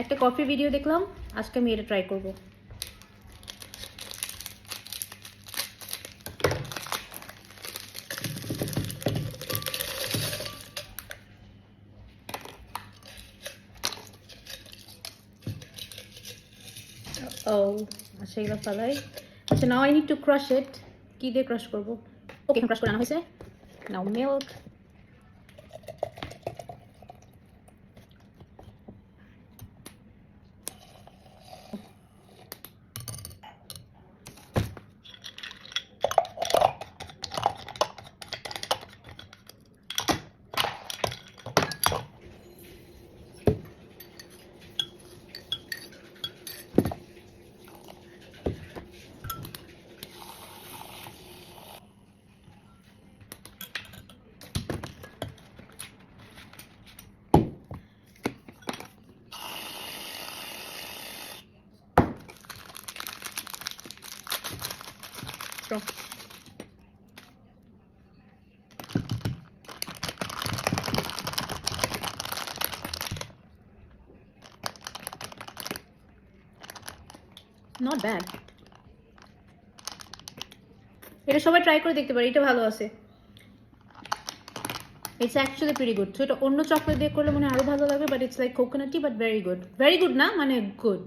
একটা coffee video দেখলাম, আজকে আমি এটা ট্রাই করব। ও আচ্ছা, এগুলো ফালাই। আচ্ছা, now I need to crush it. কি দিয়ে ক্রাশ করবো? ওকে, এখন ক্রাশ করে আনা হয়েছে। নাও মিল্ক। Not bad. এটা সবাই ট্রাই করে দেখতে পারে, এটা ভালো আছে। It's actually pretty good. তো এটা অন্য চকলেট দিয়ে করলে মনে হয় আরো ভালো লাগবে, but it's like coconutty, but very good. Very good না, মানে গুড।